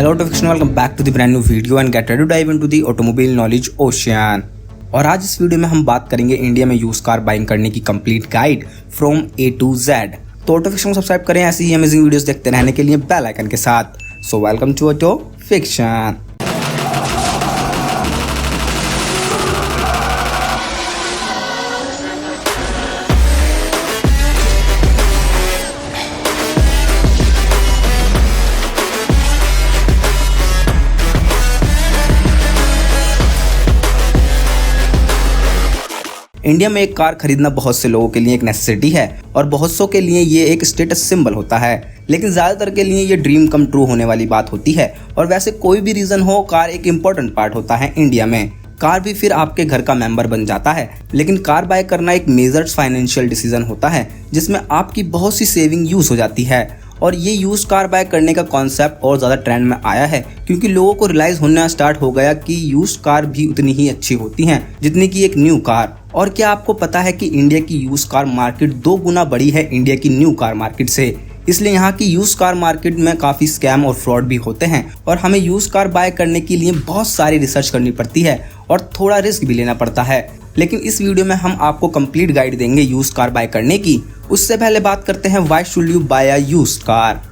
Hello to fiction, welcome back to the brand new video and get ready to dive into the automobile knowledge ocean। और आज इस video में हम बात करेंगे इंडिया में यूज कार बाइंग करने की complete guide from A to Z। तो ऑटो फिक्शन को सब्सक्राइब करें ऐसी ही अमेजिंग वीडियोस देखते रहने के लिए बेल आइकन के साथ। So welcome to Auto Fiction. India में एक कार खरीदना बहुत से लोगों के लिए एक नेसेसिटी है और बहुत सौ के लिए ये एक स्टेटस सिंबल होता है, लेकिन ज़्यादातर के लिए ये ड्रीम कम ट्रू होने वाली बात होती है। और वैसे कोई भी रीज़न हो, कार एक इम्पोर्टेंट पार्ट होता है इंडिया में। कार भी फिर आपके घर का मेंबर बन जाता है। लेकिन कार बाय करना एक मेजर्ड फाइनेंशियल डिसीजन होता है जिसमें आपकी बहुत सी सेविंग यूज़ हो जाती है। और ये यूज कार बाय करने का कॉन्सेप्ट और ज़्यादा ट्रेंड में आया है क्योंकि लोगों को रियलाइज होना स्टार्ट हो गया कि यूज कार भी उतनी ही अच्छी होती हैं जितनी कि एक न्यू कार। और क्या आपको पता है कि इंडिया की यूज कार मार्केट 2 गुना बड़ी है इंडिया की न्यू कार मार्केट से। इसलिए यहाँ की यूज कार मार्केट में काफ़ी स्कैम और फ्रॉड भी होते हैं और हमें यूज कार बाय करने के लिए बहुत सारी रिसर्च करनी पड़ती है और थोड़ा रिस्क भी लेना पड़ता है। लेकिन इस वीडियो में हम आपको कंप्लीट गाइड देंगे यूज कार बाय करने की। उससे पहले बात करते हैं why should you buy a used car.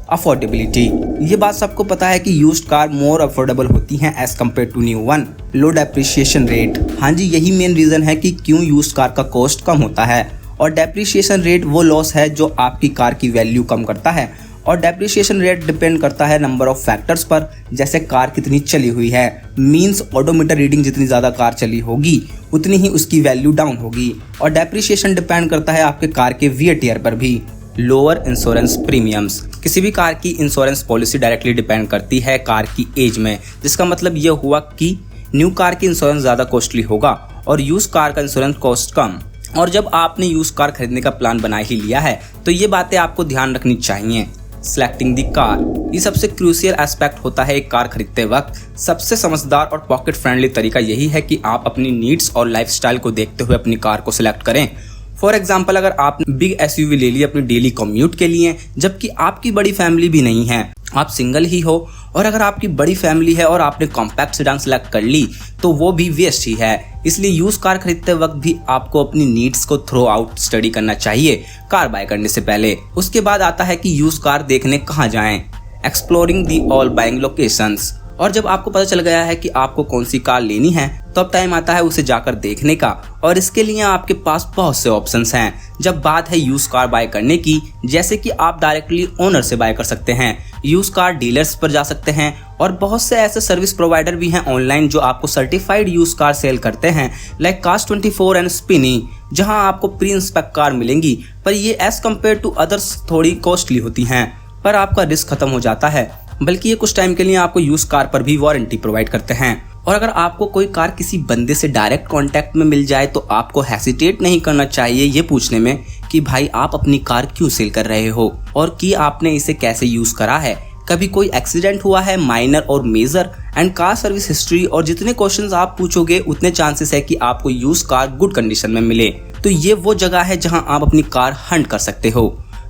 Affordability, ये बात सबको पता है कि यूज्ड कार मोर अफोर्डेबल होती हैं as compare to new one. Low depreciation rate, हाँ जी, यही मेन रीज़न है कि क्यों यूज्ड कार का कॉस्ट कम होता है। और डेप्रिसिएशन रेट वो लॉस है जो आपकी कार की वैल्यू कम करता है। और डेप्रिसिएशन रेट डिपेंड करता है नंबर ऑफ फैक्टर्स पर, जैसे कार कितनी चली हुई है। मींस ऑडोमीटर रीडिंग जितनी ज़्यादा कार चली होगी उतनी ही उसकी वैल्यू डाउन होगी। और डेप्रिसिएशन डिपेंड करता है आपके कार के वियर टियर पर भी। लोअर इंश्योरेंस प्रीमियम्स, किसी भी कार की इंश्योरेंस पॉलिसी डायरेक्टली डिपेंड करती है कार की एज में, जिसका मतलब यह हुआ कि न्यू कार की इंश्योरेंस ज़्यादा कॉस्टली होगा और यूज कार का इंश्योरेंस कॉस्ट कम। और जब आपने यूज कार खरीदने का प्लान बना ही लिया है तो ये बातें आपको ध्यान रखनी चाहिए। सिलेक्टिंग द कार, ये सबसे क्रूशियल एस्पेक्ट होता है एक कार खरीदते वक्त। सबसे समझदार और पॉकेट फ्रेंडली तरीका यही है कि आप अपनी नीड्स और लाइफस्टाइल को देखते हुए अपनी कार को सिलेक्ट करें। फॉर एग्जाम्पल, अगर आपने बिग SUV ले ली अपनी डेली कम्यूट के लिए जबकि आपकी बड़ी फैमिली भी नहीं है, आप सिंगल ही हो, और अगर आपकी बड़ी फैमिली है और आपने कॉम्पैक्ट सेडान सेलेक्ट कर ली तो वो भी वेस्ट ही है। इसलिए यूज कार खरीदते वक्त भी आपको अपनी नीड्स को थ्रो आउट स्टडी करना चाहिए कार बाय करने से पहले। उसके बाद आता है कि यूज कार देखने कहाँ जाएं। Exploring the all buying locations, और जब आपको पता चल गया है कि आपको कौन सी कार लेनी है तो अब टाइम आता है उसे जाकर देखने का। और इसके लिए आपके पास बहुत से ऑप्शंस हैं। जब बात है यूज कार बाय करने की, जैसे कि आप डायरेक्टली ओनर से बाय कर सकते हैं, यूज कार डीलर्स पर जा सकते हैं, और बहुत से ऐसे सर्विस प्रोवाइडर भी हैं ऑनलाइन जो आपको सर्टिफाइड यूज कार सेल करते हैं, लाइक Cars24 एंड स्पिनी, जहां आपको प्री इंस्पेक्ट कार मिलेंगी। पर ये एज कम्पेयर टू अदर्स थोड़ी कॉस्टली होती हैं, पर आपका रिस्क खत्म हो जाता है। बल्कि ये कुछ टाइम के लिए आपको यूज कार पर भी वारंटी प्रोवाइड करते हैं। और अगर आपको कोई कार किसी बंदे से डायरेक्ट कांटेक्ट में मिल जाए तो आपको हेसिटेट नहीं करना चाहिए ये पूछने में कि भाई आप अपनी कार क्यों सेल कर रहे हो और कि आपने इसे कैसे यूज करा है, कभी कोई एक्सीडेंट हुआ है, माइनर और major, and car service history. और जितने क्वेश्चंस आप पूछोगे उतने चांसेस है कि आपको यूज कार गुड कंडीशन में मिले। तो ये वो जगह है जहां आप अपनी कार हंट कर सकते हो।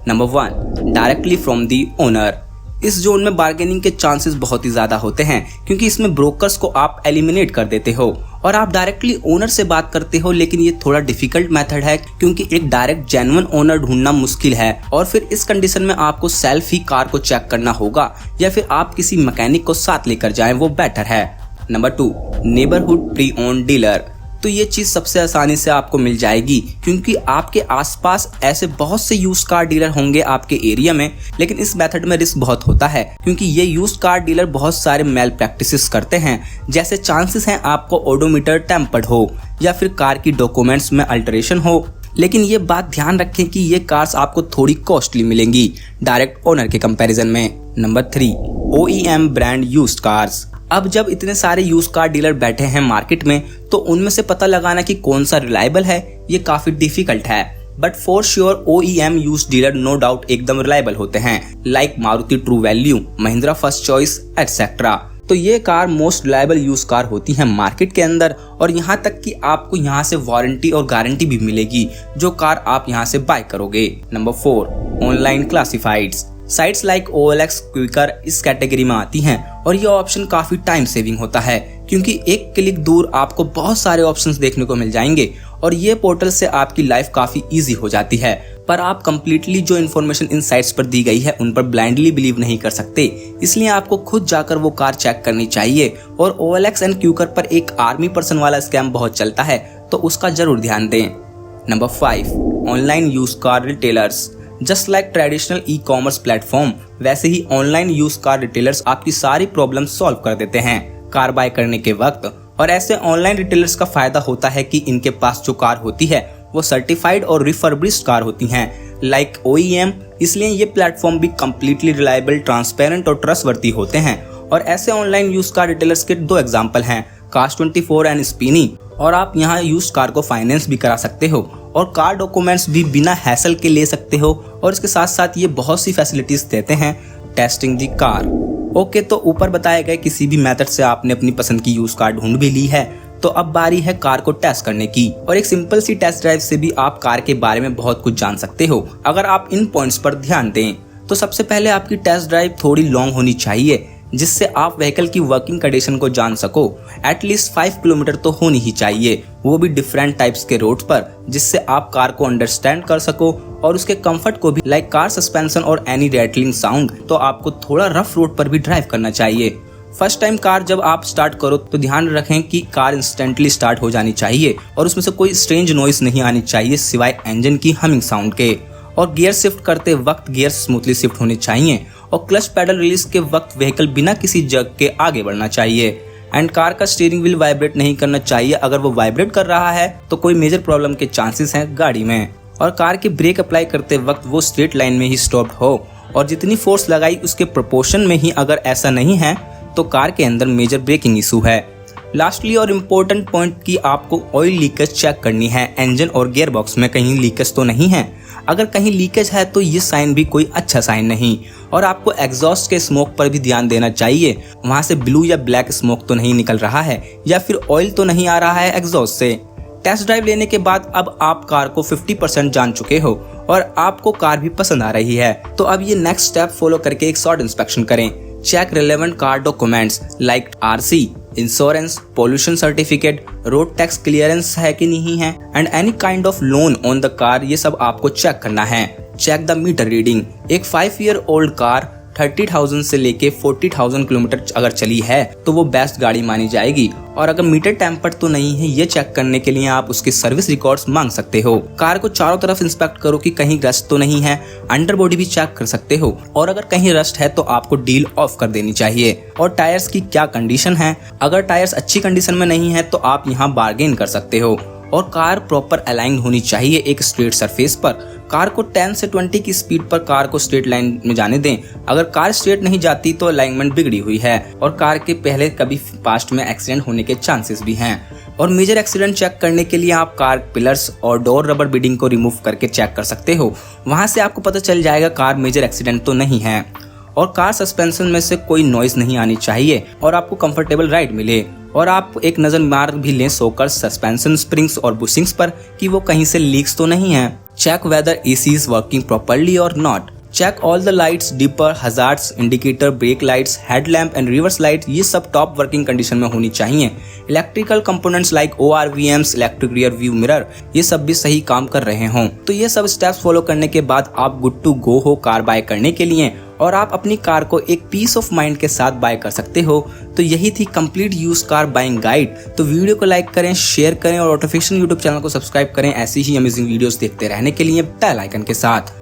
Number 1, directly from the owner. इस जोन में बार्गेनिंग के चांसेस बहुत ही ज़्यादा होते हैं क्योंकि इसमें ब्रोकर्स को आप एलिमिनेट कर देते हो और आप डायरेक्टली ओनर से बात करते हो। लेकिन ये थोड़ा डिफिकल्ट मेथड है क्योंकि एक डायरेक्ट जेन्युइन ओनर ढूंढना मुश्किल है और फिर इस कंडीशन में आपको सेल्फ ही कार को चेक करना होगा या फिर आप किसी मैकेनिक को साथ लेकर जाएं, वो बेटर है। Number 2, neighbourhood pre owned dealer. तो ये चीज़ सबसे आसानी से आपको मिल जाएगी क्योंकि आपके आसपास ऐसे बहुत से यूज कार डीलर होंगे आपके एरिया में। लेकिन इस मेथड में रिस्क बहुत होता है क्योंकि ये यूज कार डीलर बहुत सारे मेल प्रैक्टिसेस करते हैं, जैसे चांसेस हैं आपको ओडोमीटर टेम्पर्ड हो या फिर कार की डॉक्यूमेंट्स में अल्टरेशन हो। लेकिन ये बात ध्यान रखें कि ये कार्स आपको थोड़ी कॉस्टली मिलेंगी डायरेक्ट ओनर के कंपैरिजन में। Number 3, OEM brand used cars. अब जब इतने सारे यूज कार डीलर बैठे हैं मार्केट में तो उनमें से पता लगाना कि कौन सा रिलायबल है ये काफी डिफिकल्ट है। But for sure OEM use dealer no doubt एकदम रिलायबल होते हैं, like Maruti true value, Mahindra first choice etcetera. तो ये car most reliable use car होती है मार्केट के अंदर। और यहाँ तक कि आपको यहाँ से वारंटी और गारंटी भी मिलेगी जो कार आप यहाँ से बाय करोगे। Number 4, online classifieds. Sites like OLX Quikr इस कैटेगरी में आती हैं और ये ऑप्शन काफी टाइम सेविंग होता है क्योंकि एक क्लिक दूर आपको बहुत सारे ऑप्शंस देखने को मिल जाएंगे और ये पोर्टल से आपकी लाइफ काफी इजी हो जाती है। पर आप कंप्लीटली जो इन्फॉर्मेशन इन साइट्स पर दी गई है उन पर ब्लाइंडली बिलीव नहीं कर सकते, इसलिए आपको खुद जाकर वो कार चेक करनी चाहिए। और OLX एंड क्विकर पर एक आर्मी पर्सन वाला स्कैम बहुत चलता है, तो उसका जरूर ध्यान दें। Number 5, online use car retailers. Just like traditional e-commerce platform, वैसे ही ऑनलाइन यूज कार रिटेलर्स आपकी सारी प्रॉब्लम सॉल्व कर देते हैं कार बाय करने के वक्त। और ऐसे ऑनलाइन रिटेलर्स का फायदा होता है कि इनके पास जो कार होती है वो सर्टिफाइड और रिफर्बिश्ड कार होती हैं लाइक OEM, इसलिए ये प्लेटफॉर्म भी कम्प्लीटली रिलायबल, ट्रांसपेरेंट और ट्रस्टवर्दी होते हैं। और ऐसे ऑनलाइन यूज कार रिटेलर्स के 2 एग्जाम्पल हैं, Cars24 एंड स्पिनी। और आप यहाँ यूज कार को फाइनेंस भी करा सकते हो और कार डॉक्यूमेंट्स भी बिना हैसल के ले सकते हो। और इसके साथ साथ ये बहुत सी फैसिलिटीज देते हैं, टेस्टिंग दी कार। ओके, तो ऊपर बताए गए किसी भी मेथड से आपने अपनी पसंद की यूज कार ढूंढ भी ली है, तो अब बारी है कार को टेस्ट करने की। और एक सिंपल सी टेस्ट ड्राइव से भी आप कार के बारे में बहुत कुछ जान सकते हो अगर आप इन पॉइंट्स पर ध्यान दें। तो सबसे पहले आपकी टेस्ट ड्राइव थोड़ी लॉन्ग होनी चाहिए जिससे आप व्हीकल की वर्किंग कंडीशन को जान सको। एटलीस्ट 5 किलोमीटर तो होनी ही चाहिए, वो भी डिफरेंट टाइप्स के रोड पर, जिससे आप कार को अंडरस्टैंड कर सको और उसके कंफर्ट को भी, लाइक कार सस्पेंशन और एनी रैटलिंग साउंड। तो आपको थोड़ा रफ रोड पर भी ड्राइव करना चाहिए। फर्स्ट टाइम कार जब आप स्टार्ट करो तो ध्यान रखें कि कार इंस्टेंटली स्टार्ट हो जानी चाहिए और उसमें से कोई स्ट्रेंज नॉइस नहीं आनी चाहिए सिवाय इंजन की हमिंग साउंड के। और गियर शिफ्ट करते वक्त गियर स्मूथली शिफ्ट होने चाहिए और क्लच पैडल रिलीज के वक्त व्हीकल बिना किसी जग के आगे बढ़ना चाहिए। एंड कार का स्टीयरिंग व्हील वाइब्रेट नहीं करना चाहिए, अगर वो वाइब्रेट कर रहा है तो कोई मेजर प्रॉब्लम के चांसेस हैं गाड़ी में। और कार के ब्रेक अप्लाई करते वक्त वो स्ट्रेट लाइन में ही स्टॉप्ड हो और जितनी फोर्स लगाई उसके प्रोपोर्शन में ही, अगर ऐसा नहीं है तो कार के अंदर मेजर ब्रेकिंग इशू है। लास्टली और इम्पोर्टेंट पॉइंट की आपको ऑयल लीकेज चेक करनी है इंजन और गियर बॉक्स में, कहीं लीकेज तो नहीं है। अगर कहीं लीकेज है तो ये साइन भी कोई अच्छा साइन नहीं। और आपको एग्जॉस्ट के स्मोक पर भी ध्यान देना चाहिए, वहां से ब्लू या ब्लैक स्मोक तो नहीं निकल रहा है या फिर ऑयल तो नहीं आ रहा है एग्जॉस्ट से। टेस्ट ड्राइव लेने के बाद अब आप कार को 50% जान चुके हो और आपको कार भी पसंद आ रही है, तो अब ये नेक्स्ट स्टेप फॉलो करके एक शॉर्ट इंस्पेक्शन करें। Check relevant car documents like RC, insurance, pollution certificate, road tax clearance है कि नहीं है and any kind of loan on the car, ये सब आपको चेक करना है। Check the meter reading. एक 5 ईयर ओल्ड कार 30,000 से लेके 40,000 किलोमीटर अगर चली है तो वो बेस्ट गाड़ी मानी जाएगी। और अगर मीटर टेम्पर्ड तो नहीं है, ये चेक करने के लिए आप उसके सर्विस रिकॉर्ड्स मांग सकते हो। कार को चारों तरफ इंस्पेक्ट करो कि कहीं रस्ट तो नहीं है, अंडर बॉडी भी चेक कर सकते हो और अगर कहीं रस्ट है तो आपको डील ऑफ कर देनी चाहिए। और टायर्स की क्या कंडीशन है, अगर टायर्स अच्छी कंडीशन में नहीं है तो आप यहाँ बार्गेन कर सकते हो। और कार प्रॉपर अलाइन होनी चाहिए एक स्ट्रेट सरफेस पर। कार को 10 से 20 की स्पीड पर कार को स्ट्रेट लाइन में जाने दें। अगर कार स्ट्रेट नहीं जाती तो अलाइनमेंट बिगड़ी हुई है और कार के पहले कभी पास्ट में एक्सीडेंट होने के चांसेस भी हैं। और मेजर एक्सीडेंट चेक करने के लिए आप कार पिलर्स और डोर रबर बीडिंग को रिमूव करके चेक कर सकते हो, वहां से आपको पता चल जाएगा कार मेजर एक्सीडेंट तो नहीं है। और कार सस्पेंशन में से कोई नॉइज नहीं आनी चाहिए और आपको कंफर्टेबल राइड मिले। और आप एक नजर मार भी लें सोकर सस्पेंशन स्प्रिंग्स और बुशिंग्स पर कि वो कहीं से लीक्स तो नहीं है। Check whether AC is working properly or not. Check all the lights, dipper, hazards, indicator, brake lights, headlamp and reverse light, ये सब टॉप वर्किंग कंडीशन में होनी चाहिए। Electrical components like ORVMs, electric rear view mirror, ये सब भी सही काम कर रहे हों। तो ये सब स्टेप्स फॉलो करने के बाद आप गुड टू गो हो कार बाय करने के लिए और आप अपनी कार को एक पीस ऑफ माइंड के साथ बाय कर सकते हो। तो यही थी complete use car buying guide. तो वीडियो को लाइक करें, शेयर करें और ऑटोफिक्शन यूट्यूब चैनल को सब्सक्राइब करें ऐसी ही अमेजिंग वीडियोस देखते रहने के लिए बेल आइकन के साथ।